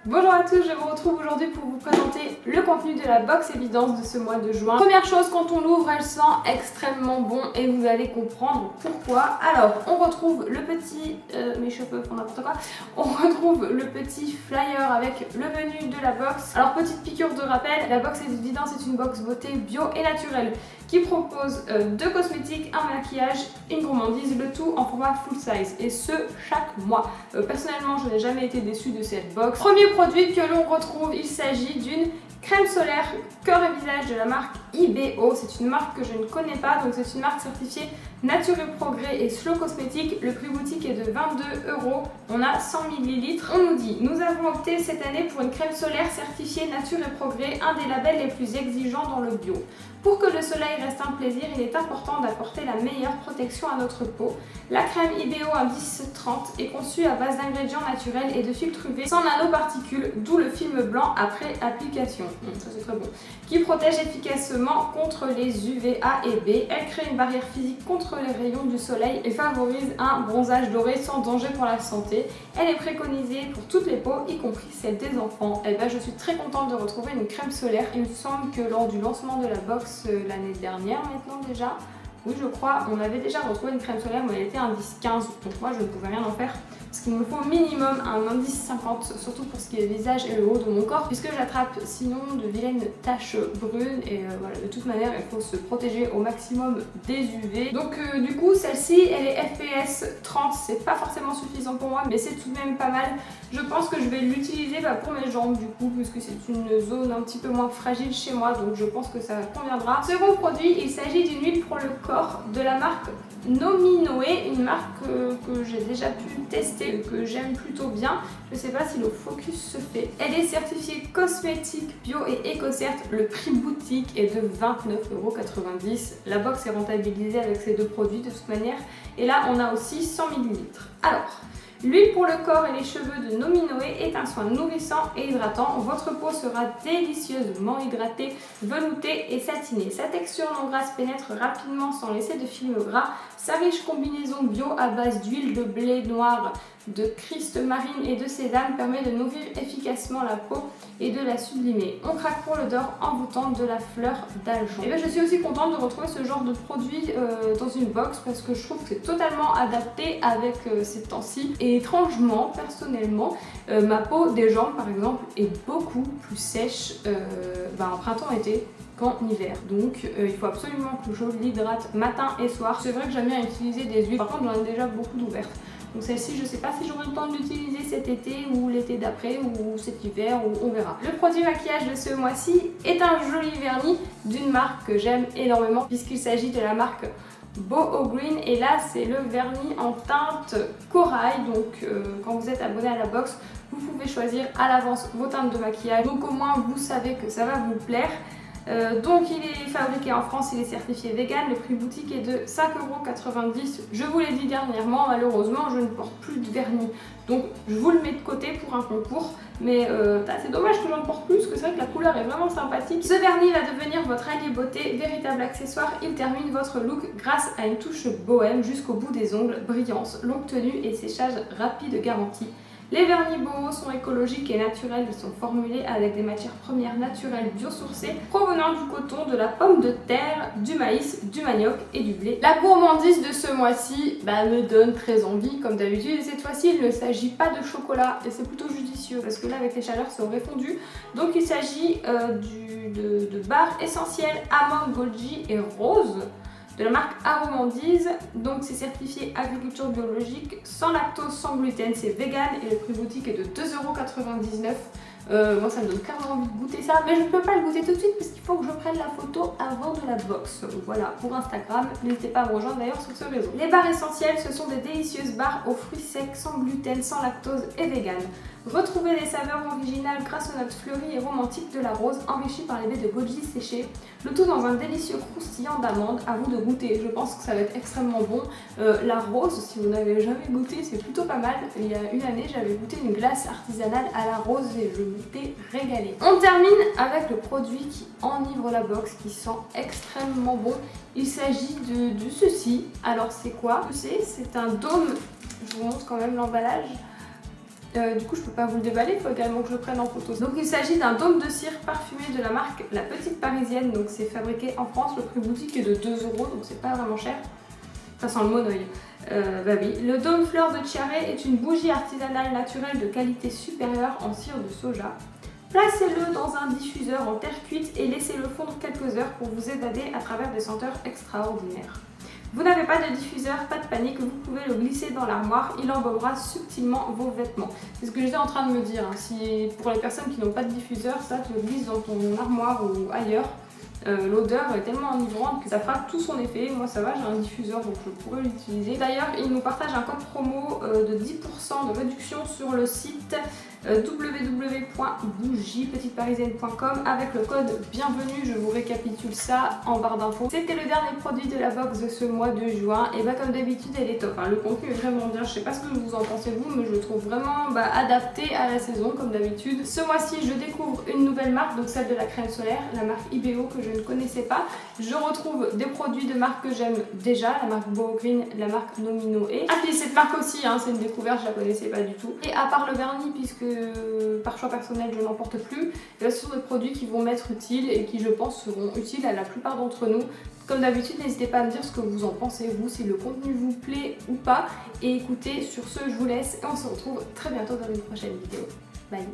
Bonjour à tous, je vous retrouve aujourd'hui pour vous présenter le contenu de la box évidence de ce mois de juin. Première chose, quand on l'ouvre, elle sent extrêmement bon et vous allez comprendre pourquoi. Alors, on retrouve le petit, mes cheveux font n'importe quoi, on retrouve le petit flyer avec le menu de la box. Alors, petite piqûre de rappel, la box évidence est une box beauté bio et naturelle qui propose deux cosmétiques, un maquillage, une gourmandise, le tout en format full size et ce chaque mois. Personnellement, je n'ai jamais été déçue de cette box. Premier produit que l'on retrouve, il s'agit d'une crème solaire cœur et visage de la marque IBO. C'est une marque que je ne connais pas, donc c'est une marque certifiée Nature et Progrès et Slow Cosmétique. Le prix boutique est de 22 €. On a 100 ml. On nous dit, nous avons opté cette année pour une crème solaire certifiée Nature et Progrès, un des labels les plus exigeants dans le bio. Pour que le soleil reste un plaisir, il est important d'apporter la meilleure protection à notre peau. La crème IBO Indice 30 est conçue à base d'ingrédients naturels et de filtres UV sans nanoparticules, d'où le film blanc après application. Ça c'est très bon. Qui protège efficacement contre les UVA et B. Elle crée une barrière physique contre les rayons du soleil et favorise un bronzage doré sans danger pour la santé. Elle est préconisée pour toutes les peaux, y compris celle des enfants. Et ben, je suis très contente de retrouver une crème solaire. Il me semble que lors du lancement de la box l'année dernière maintenant déjà, oui je crois, on avait déjà retrouvé une crème solaire mais elle était indice 15, donc moi je ne pouvais rien en faire parce qu'il me faut minimum un indice 50, surtout pour ce qui est le visage et le haut de mon corps, puisque j'attrape sinon de vilaines taches brunes et voilà, de toute manière il faut se protéger au maximum des UV. Donc du coup celle-ci elle est FPS 30, c'est pas forcément suffisant pour moi mais c'est tout de même pas mal. Je pense que je vais l'utiliser pour mes jambes du coup, puisque c'est une zone un petit peu moins fragile chez moi, donc je pense que ça conviendra. Second produit, il s'agit d'une huile pour le corps de la marque Nominoé, une marque que j'ai déjà pu tester, que j'aime plutôt bien. Je sais pas si le focus se fait. Elle est certifiée cosmétique bio et éco-cert. Le prix boutique est de 29,90 €. La box est rentabilisée avec ces deux produits de toute manière. Et là, on a aussi 100 ml. Alors, l'huile pour le corps et les cheveux de Nominoé est un soin nourrissant et hydratant. Votre peau sera délicieusement hydratée, veloutée et satinée. Sa texture non grasse pénètre rapidement sans laisser de film gras. Sa riche combinaison bio à base d'huile de blé noir, de christ marine et de sésame permet de nourrir efficacement la peau et de la sublimer. On craque pour l'odeur envoûtante de la fleur d'aljon. Et bien je suis aussi contente de retrouver ce genre de produit dans une box parce que je trouve que c'est totalement adapté avec ces temps-ci. Et étrangement, personnellement, ma peau des jambes par exemple est beaucoup plus sèche en printemps-été qu'en hiver. Donc il faut absolument que je l'hydrate matin et soir. C'est vrai que j'aime bien utiliser des huiles, par contre j'en ai déjà beaucoup d'ouvertes. Donc celle-ci, je ne sais pas si j'aurai le temps de l'utiliser cet été ou l'été d'après ou cet hiver, ou on verra. Le produit maquillage de ce mois-ci est un joli vernis d'une marque que j'aime énormément puisqu'il s'agit de la marque Boho Green et là c'est le vernis en teinte corail. Donc quand vous êtes abonné à la box, vous pouvez choisir à l'avance vos teintes de maquillage. Donc au moins vous savez que ça va vous plaire. Donc il est fabriqué en France, il est certifié vegan, le prix boutique est de 5,90 €. Je vous l'ai dit dernièrement, malheureusement je ne porte plus de vernis, donc je vous le mets de côté pour un concours, mais c'est dommage que j'en porte plus, parce que c'est vrai que la couleur est vraiment sympathique. Ce vernis va devenir votre allié beauté, véritable accessoire, il termine votre look grâce à une touche bohème jusqu'au bout des ongles, brillance, longue tenue et séchage rapide garanti. Les vernis Boho sont écologiques et naturels, ils sont formulés avec des matières premières naturelles biosourcées provenant du coton, de la pomme de terre, du maïs, du manioc et du blé. La gourmandise de ce mois-ci me donne très envie comme d'habitude et cette fois-ci il ne s'agit pas de chocolat et c'est plutôt judicieux parce que là avec les chaleurs ça aurait fondu. Donc il s'agit de barres essentielles amande, goji et rose de la marque Aromandise. Donc c'est certifié agriculture biologique, sans lactose, sans gluten, c'est vegan et le prix boutique est de 2,99 €. Moi ça me donne carrément envie de goûter ça, mais je ne peux pas le goûter tout de suite parce qu'il faut que je prenne la photo avant de la box. Voilà, pour Instagram, n'hésitez pas à me rejoindre d'ailleurs sur ce réseau. Les barres essentielles, ce sont des délicieuses barres aux fruits secs, sans gluten, sans lactose et vegan. Retrouvez des saveurs originales grâce aux notes fleuries et romantiques de la rose, enrichies par les baies de goji séchées, le tout dans un délicieux croustillant d'amande. À vous de goûter, je pense que ça va être extrêmement bon. La rose, si vous n'avez jamais goûté, c'est plutôt pas mal. Il y a une année, j'avais goûté une glace artisanale à la rose et je m'étais régalée. On termine avec le produit qui enivre la box, qui sent extrêmement bon. Il s'agit de ceci. Alors c'est quoi? C'est un dôme, je vous montre quand même l'emballage. Du coup je peux pas vous le déballer, il faut également que je le prenne en photo. Donc il s'agit d'un dôme de cire parfumé de la marque La Petite Parisienne. Donc c'est fabriqué en France, le prix boutique est de 2 €, donc c'est pas vraiment cher. Ça sent le monoeil. Bah oui. Le dôme fleur de Chiaré est une bougie artisanale naturelle de qualité supérieure en cire de soja. Placez-le dans un diffuseur en terre cuite et laissez-le fondre quelques heures pour vous évader à travers des senteurs extraordinaires. Vous n'avez pas de diffuseur, pas de panique, vous pouvez le glisser dans l'armoire, il embaumera subtilement vos vêtements. C'est ce que j'étais en train de me dire, hein. Si pour les personnes qui n'ont pas de diffuseur, ça te le glisse dans ton armoire ou ailleurs. L'odeur est tellement enivrante que ça fera tout son effet. Moi ça va, j'ai un diffuseur donc je pourrais l'utiliser. D'ailleurs, il nous partage un code promo de 10% de réduction sur le site www.bougiepetiteparisienne.com avec le code bienvenue. Je vous récapitule ça en barre d'infos. C'était le dernier produit de la box de ce mois de juin et bah comme d'habitude elle est top, hein. Le contenu est vraiment bien, je sais pas ce que vous en pensez vous, mais je le trouve vraiment adapté à la saison comme d'habitude. Ce mois-ci je découvre une nouvelle marque, donc celle de la crème solaire, la marque IBEO que je ne connaissais pas. Je retrouve des produits de marques que j'aime déjà, la marque Boho Green, la marque Nomino et... Ah puis cette marque aussi, hein, c'est une découverte, je la connaissais pas du tout. Et à part le vernis, puisque par choix personnel je n'en porte plus, et là, ce sont des produits qui vont m'être utiles et qui je pense seront utiles à la plupart d'entre nous. Comme d'habitude, n'hésitez pas à me dire ce que vous en pensez vous, si le contenu vous plaît ou pas. Et écoutez, sur ce je vous laisse et on se retrouve très bientôt dans une prochaine vidéo. Bye.